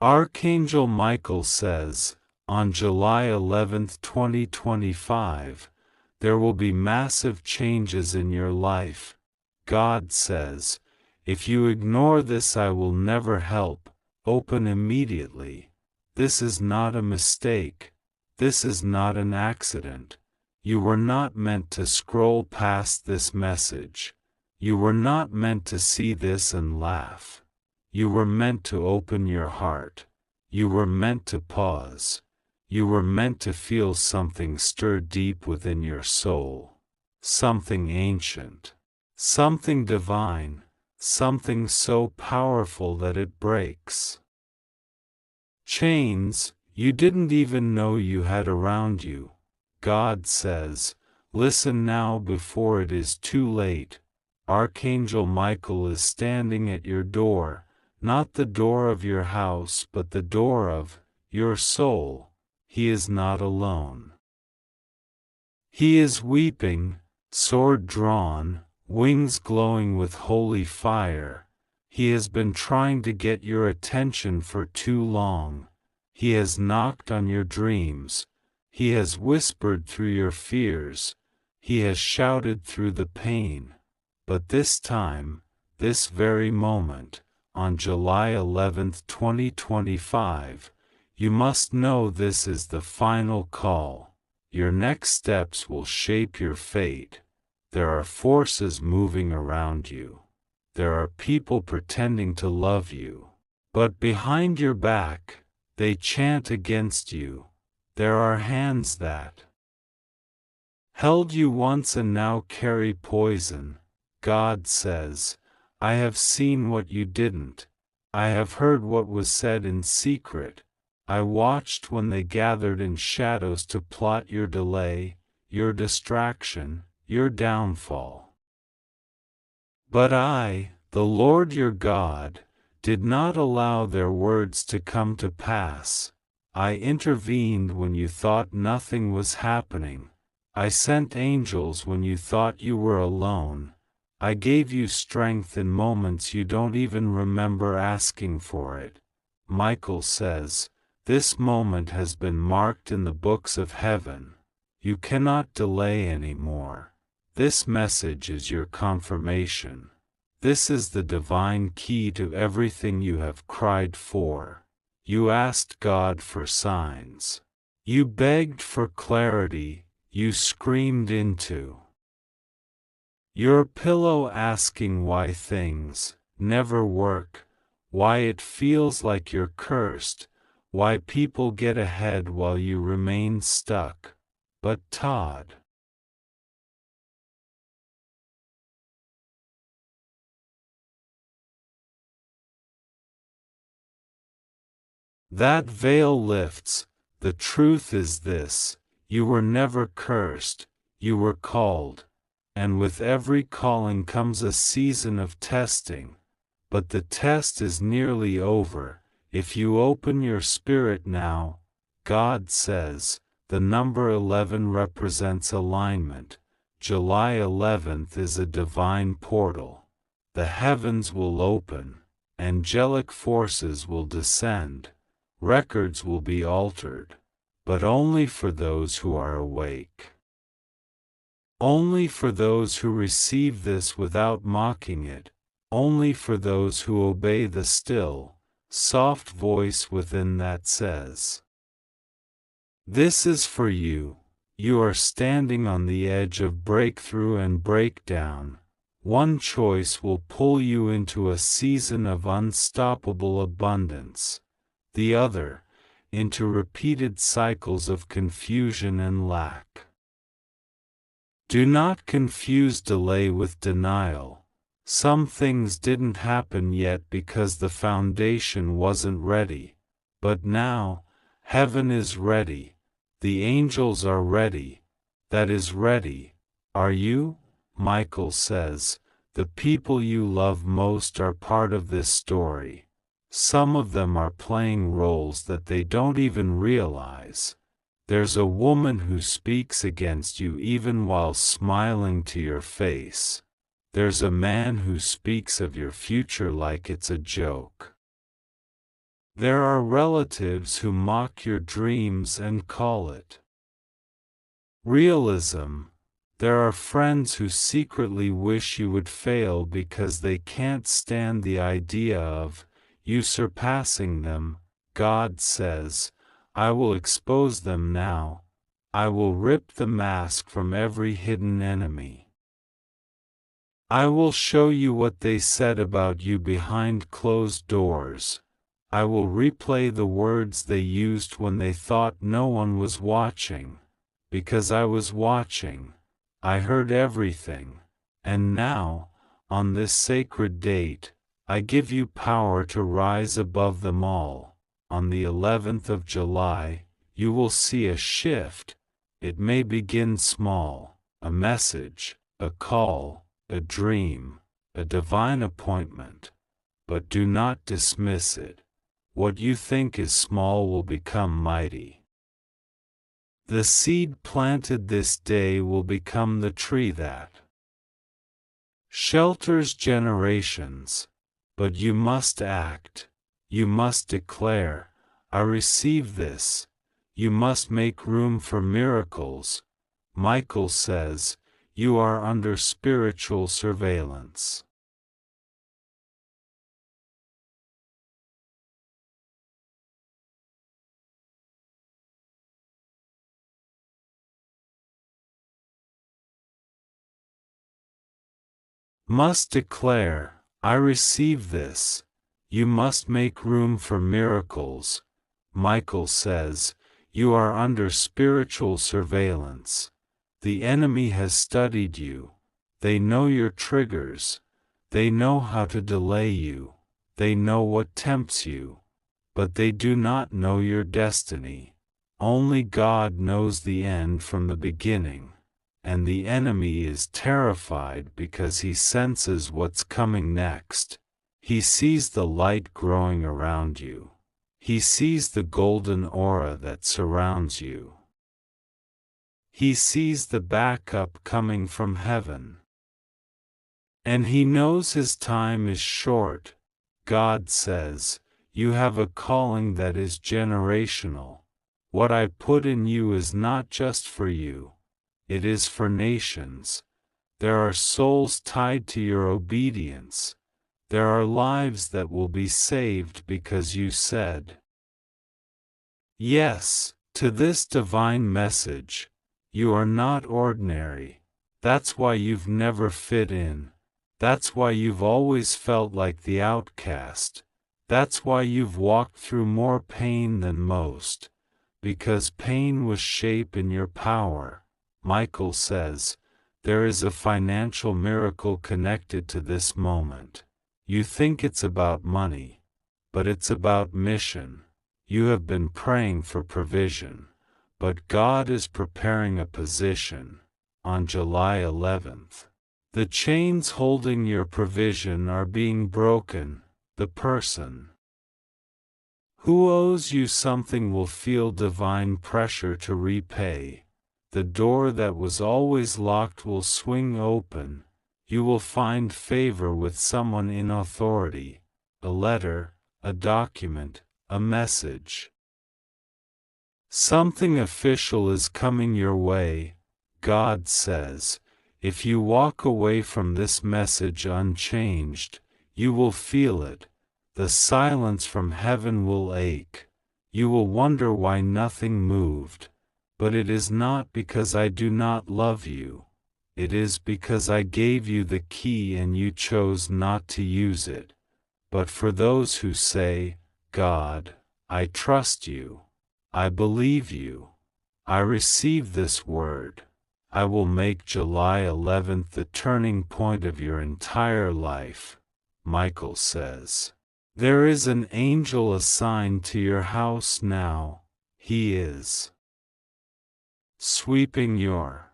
Archangel Michael says, on July 11, 2025, there will be massive changes in your life. God says, if you ignore this, I will never help. Open immediately. This is not a mistake. This is not an accident. You were not meant to scroll past this message. You were not meant to see this and laugh. You were meant to open your heart. You were meant to pause. You were meant to feel something stir deep within your soul. Something ancient. Something divine. Something so powerful that it breaks chains you didn't even know you had around you. God says, listen now before it is too late. Archangel Michael is standing at your door, not the door of your house but the door of your soul. He is not alone. He is weeping, sword drawn, wings glowing with holy fire. He has been trying to get your attention for too long. He has knocked on your dreams. He has whispered through your fears. He has shouted through the pain. But this time, this very moment, on July 11, 2025, you must know this is the final call. Your next steps will shape your fate. There are forces moving around you. There are people pretending to love you. But behind your back, they chant against you. There are hands that held you once and now carry poison. God says, I have seen what you didn't. I have heard what was said in secret. I watched when they gathered in shadows to plot your delay, your distraction, your downfall. But I, the Lord your God, did not allow their words to come to pass. I intervened when you thought nothing was happening. I sent angels when you thought you were alone. I gave you strength in moments you don't even remember asking for it. Michael says, this moment has been marked in the books of heaven. You cannot delay anymore. This message is your confirmation. This is the divine key to everything you have cried for. You asked God for signs. You begged for clarity. You screamed into your pillow asking why things never work, why it feels like you're cursed, why people get ahead while you remain stuck. But Todd, that veil lifts. The truth is this: you were never cursed, you were called. And with every calling comes a season of testing. But the test is nearly over. If you open your spirit now, God says, the number 11 represents alignment. July 11th is a divine portal. The heavens will open. Angelic forces will descend. Records will be altered. But only for those who are awake. Only for those who receive this without mocking it. Only for those who obey the still, soft voice within that says, this is for you. You are standing on the edge of breakthrough and breakdown. One choice will pull you into a season of unstoppable abundance. The other, into repeated cycles of confusion and lack. Do not confuse delay with denial. Some things didn't happen yet because the foundation wasn't ready. But now, heaven is ready. The angels are ready. That is ready. Are you? Michael says, the people you love most are part of this story. Some of them are playing roles that they don't even realize. There's a woman who speaks against you even while smiling to your face. There's a man who speaks of your future like it's a joke. There are relatives who mock your dreams and call it realism. There are friends who secretly wish you would fail because they can't stand the idea of you surpassing them. God says, I will expose them now. I will rip the mask from every hidden enemy. I will show you what they said about you behind closed doors. I will replay the words they used when they thought no one was watching. Because I was watching. I heard everything. And now, on this sacred date, I give you power to rise above them all. On the 11th of July, you will see a shift. It may begin small, a message, a call, a dream, a divine appointment. But do not dismiss it. What you think is small will become mighty. The seed planted this day will become the tree that shelters generations. But you must act. You must declare, I receive this. You must make room for miracles. Michael says, you are under spiritual surveillance. Must declare, I receive this. You must make room for miracles. Michael says, you are under spiritual surveillance. The enemy has studied you. They know your triggers. They know how to delay you. They know what tempts you. But they do not know your destiny. Only God knows the end from the beginning. And the enemy is terrified because he senses what's coming next. He sees the light growing around you. He sees the golden aura that surrounds you. He sees the backup coming from heaven. And he knows his time is short. God says, you have a calling that is generational. What I put in you is not just for you. It is for nations. There are souls tied to your obedience. There are lives that will be saved because you said yes to this divine message. You are not ordinary. That's why you've never fit in. That's why you've always felt like the outcast. That's why you've walked through more pain than most. Because pain was shape in your power. Michael says, there is a financial miracle connected to this moment. You think it's about money, but it's about mission. You have been praying for provision, but God is preparing a position. On July 11th, the chains holding your provision are being broken. The person who owes you something will feel divine pressure to repay. The door that was always locked will swing open. You will find favor with someone in authority. A letter, a document, a message. Something official is coming your way. God says, if you walk away from this message unchanged, you will feel it. The silence from heaven will ache. You will wonder why nothing moved. But it is not because I do not love you. It is because I gave you the key and you chose not to use it. But for those who say, God, I trust you. I believe you. I receive this word. I will make July 11th the turning point of your entire life. Michael says, there is an angel assigned to your house now. He is sweeping your